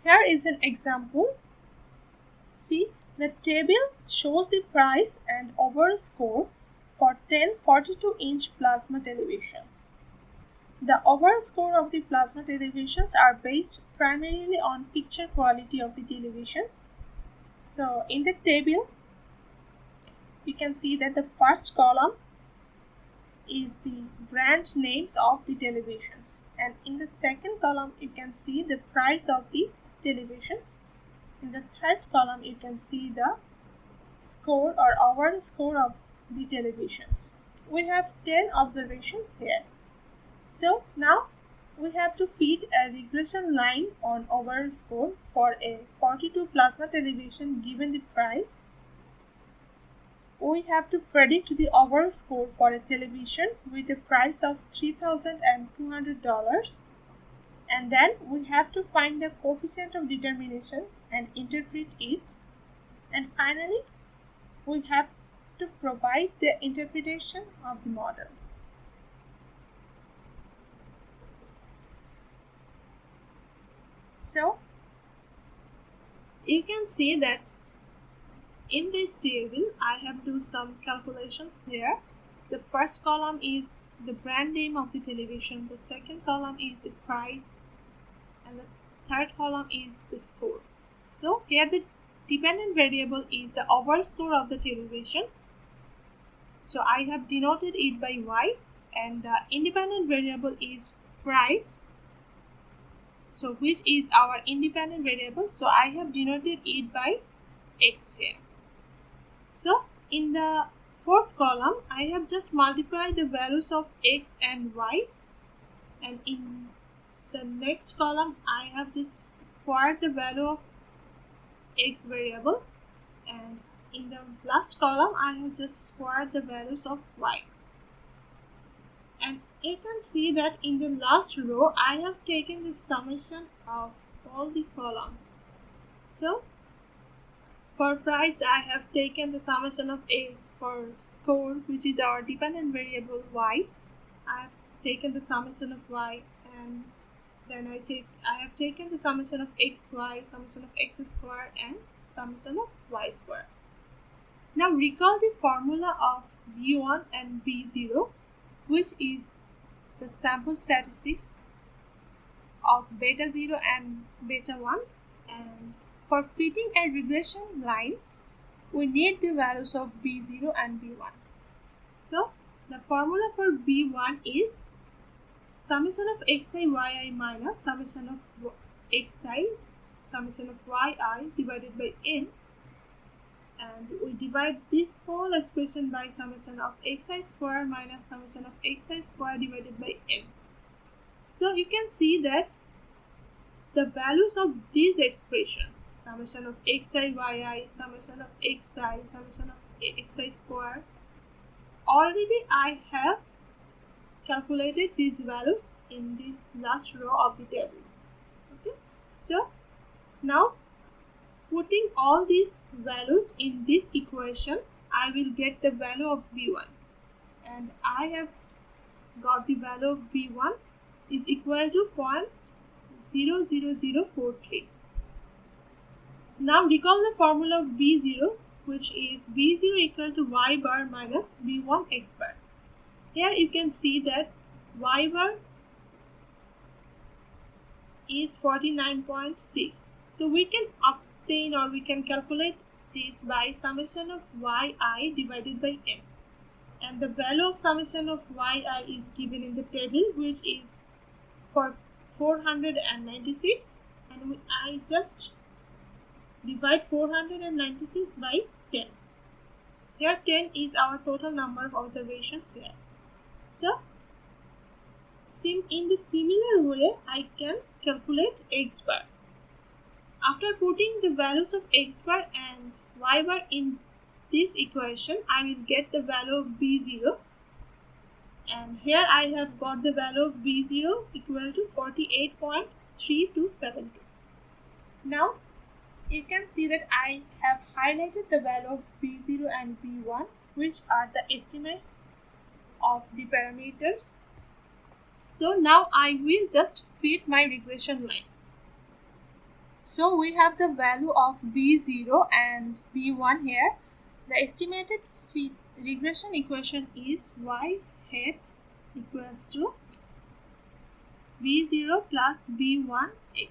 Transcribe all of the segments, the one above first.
Here is an example. See, the table shows the price and overall score for 10 42-inch plasma televisions. The overall score of the plasma televisions are based primarily on picture quality of the televisions. So in the table, you can see that the first column is the brand names of the televisions, and in the second column you can see the price of the televisions. In the third column you can see the score or overall score of the televisions. We have 10 observations here. So now we have to feed a regression line on overall score for a 42 plasma television given the price. We have to predict the overall score for a television with a price of $3,200, and then we have to find the coefficient of determination and interpret it, and finally we have to provide the interpretation of the model. So you can see that in this table I have do some calculations here. The first column is the brand name of the television, the second column is the price, and the third column is the score. So here the dependent variable is the overall score of the television, so I have denoted it by Y, and the independent variable is price, so which is our independent variable, so I have denoted it by X here. So in the fourth column I have just multiplied the values of X and Y, and in the next column I have just squared the value of X variable, and in the last column I have just squared the values of Y. And you can see that in the last row I have taken the summation of all the columns. So for price I have taken the summation of X, for score, which is our dependent variable Y, I have taken the summation of Y, and then I have taken the summation of xy, summation of x square, and summation of y square. Now recall the formula of B1 and B0, which is the sample statistics of beta 0 and beta 1, and for fitting a regression line we need the values of B0 and B1. So the formula for B1 is summation of xi yi minus summation of xi summation of yi divided by n, and we divide this whole expression by summation of xi square minus summation of xi square divided by n. So you can see that the values of these expressions, summation of xi yi, summation of xi, summation of xi square, already I have calculated these values in this last row of the table. Okay, so now putting all these values in this equation, I will get the value of B1, and I have got the value of B1 is equal to 0.00043. Now recall the formula of B0, which is B0 equal to y bar minus B1 x bar. Here you can see that y bar is 49.6. So we can obtain, or we can calculate this by summation of yi divided by n. And the value of summation of yi is given in the table, which is for 496, and I just divide 496 by 10. Here 10 is our total number of observations here. So in the similar way I can calculate x bar. After putting the values of x bar and y bar in this equation, I will get the value of B0, and here I have got the value of B0 equal to 48.3272. Now you can see that I have highlighted the value of B0 and B1, which are the estimates of the parameters. So now I will just fit my regression line. So we have the value of B0 and B1 here. The estimated regression equation is y hat equals to B0 plus B1x.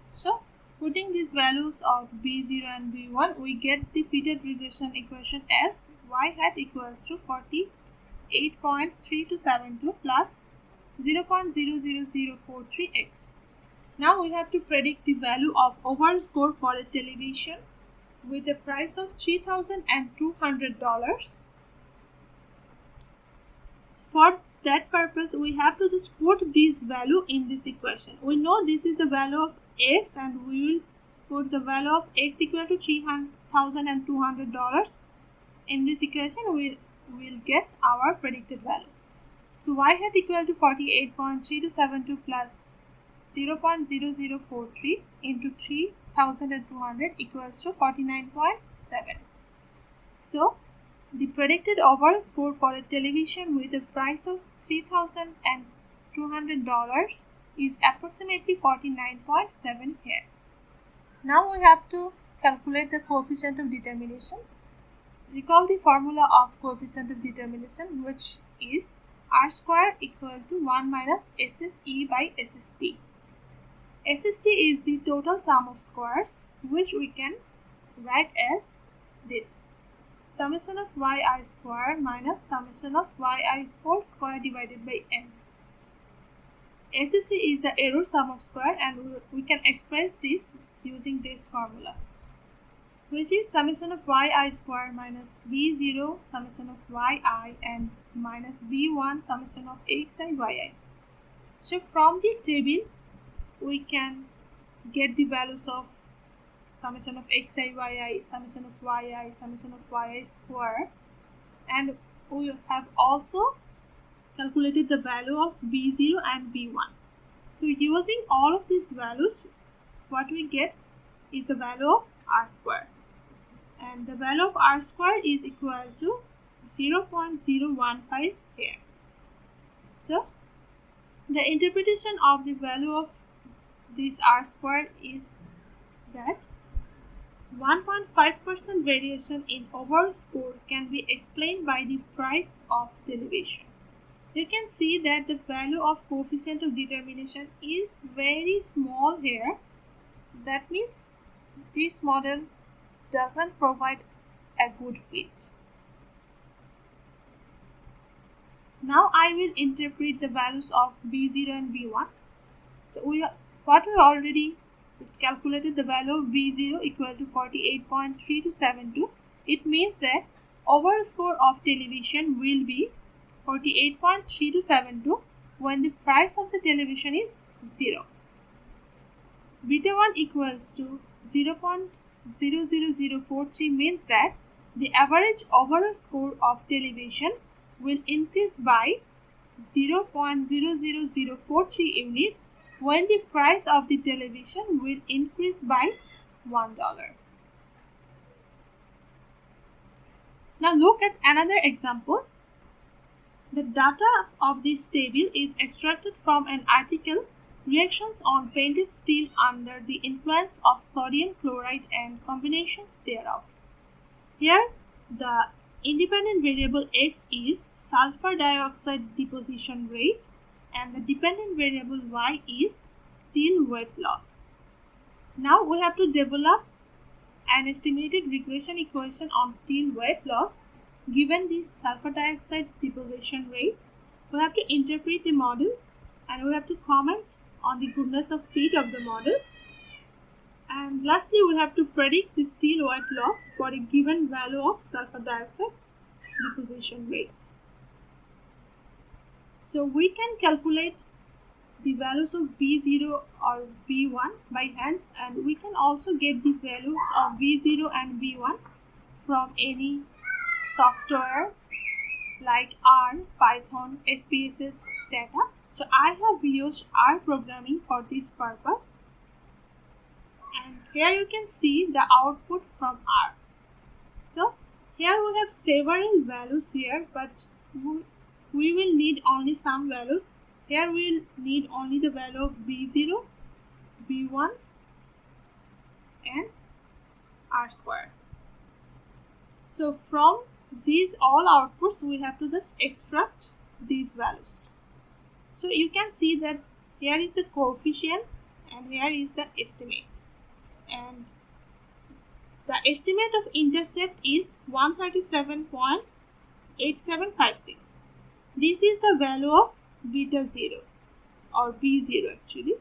So putting these values of B0 and B1, we get the fitted regression equation as y hat equals to 48.3272 plus 0.00043x. Now we have to predict the value of overall score for a television with a price of $3,200. For that purpose, we have to just put this value in this equation. We know this is the value of x, and we will put the value of x equal to $3,200 in this equation. We will get our predicted value. So y hat equal to 48.3272 plus 0.0043 into 3,200 equals to 49.7. So the predicted overall score for a television with a price of $3,200 is approximately 49.7 here. Now we have to calculate the coefficient of determination. Recall the formula of coefficient of determination, which is r square equal to 1 minus SSE by SST. SST is the total sum of squares, which we can write as this: summation of yi square minus summation of yi whole square divided by n. SSE is the error sum of square, and we can express this using this formula, which is summation of yi square minus b0 summation of yi and minus b1 summation of xi yi. So from the table we can get the values of summation of xi yi, summation of yi, summation of yi square, and we have also calculated the value of b0 and b1. So using all of these values, what we get is the value of r square, and the value of r square is equal to 0.015 here. So the interpretation of the value of this r square is that 1.5% variation in overall score can be explained by the price of television. You can see that the value of coefficient of determination is very small here. That means this model doesn't provide a good fit. Now I will interpret the values of b0 and b1. So we already just calculated the value of b0 equal to 48.3272. It means that overall score of television will be 48.3272 when the price of the television is 0. Beta 1 equals to 0.00043 means that the average overall score of television will increase by 0.00043 unit when the price of the television will increase by $1. Now look at another example. The data of this table is extracted from an article, Reactions on Painted Steel Under the Influence of Sodium Chloride and Combinations Thereof. Here the independent variable x is sulfur dioxide deposition rate, and the dependent variable y is steel weight loss. Now we have to develop an estimated regression equation on steel weight loss. Given the sulfur dioxide deposition rate, we have to interpret the model, and we have to comment on the goodness of fit of the model. And lastly, we have to predict the steel weight loss for a given value of sulfur dioxide deposition rate. So we can calculate the values of B0 or B1 by hand, and we can also get the values of B0 and B1 from any software like R, Python, SPSS, Stata. So I have used R programming for this purpose, and here you can see the output from R. So here we have several values here, but we will need only some values. Here we will need only the value of B0, B1, and R square. So from these all outputs we have to just extract these values. So you can see that here is the coefficients and here is the estimate, and the estimate of intercept is 137.8756. This is the value of beta 0 or B0 actually.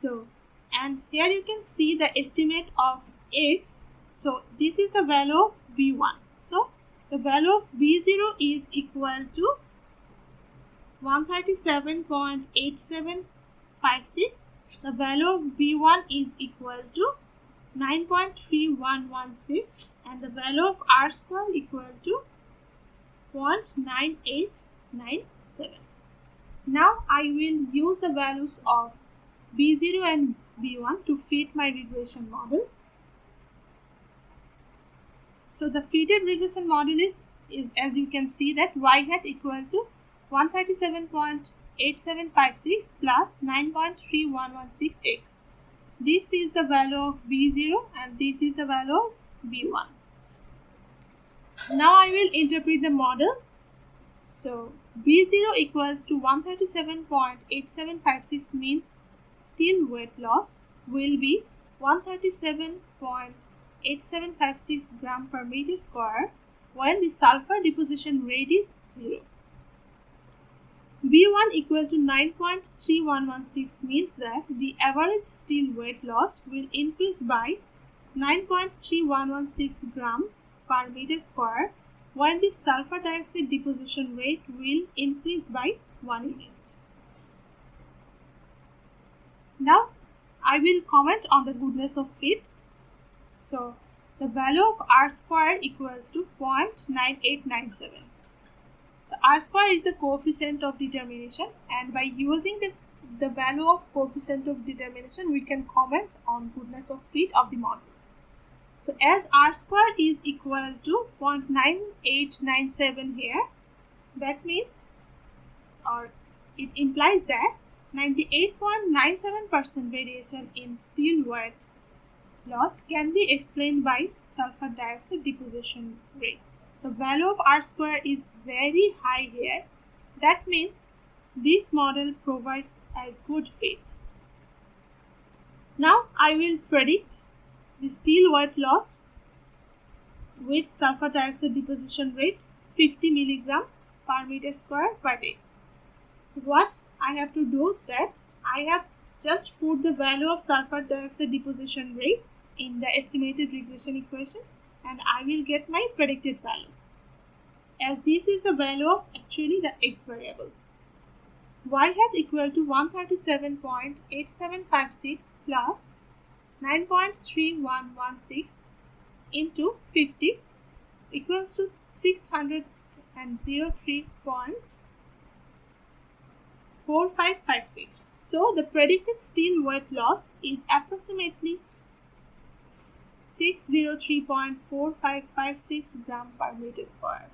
So, and here you can see the estimate of X. So this is the value of B1. So the value of B0 is equal to 137.8756. The value of B1 is equal to 9.3116, and the value of R square equal to 0.9897. Now I will use the values of B0 and B1 to fit my regression model. So the fitted regression model is as you can see that y hat equal to 137.8756 plus 9.3116x. This is the value of B0 and this is the value of B1. Now I will interpret the model. So B0 equals to 137.8756 means steel weight loss will be 137.8756 gram per meter square when the sulfur deposition rate is 0. B1 equal to 9.3116 means that the average steel weight loss will increase by 9.3116 gram per meter square when the sulfur dioxide deposition rate will increase by 1 unit. Now I will comment on the goodness of fit. So the value of R square equals to 0.9897. So R square is the coefficient of determination, and by using the value of coefficient of determination we can comment on goodness of fit of the model. So as R square is equal to 0.9897 here, that means, or it implies that 98.97% variation in steel weight loss can be explained by sulfur dioxide deposition rate. The value of R square is very high here. That means this model provides a good fit. Now I will predict the steel weight loss with sulfur dioxide deposition rate 50 milligram per meter square per day. What I have to do that I have just put the value of sulfur dioxide deposition rate in the estimated regression equation, and I will get my predicted value, as this is the value of actually the x variable. Y hat equal to 137.8756 plus 9.3116 into 50 equals to 603.4556. So the predicted steel weight loss is approximately 603.4556 gram per meter square.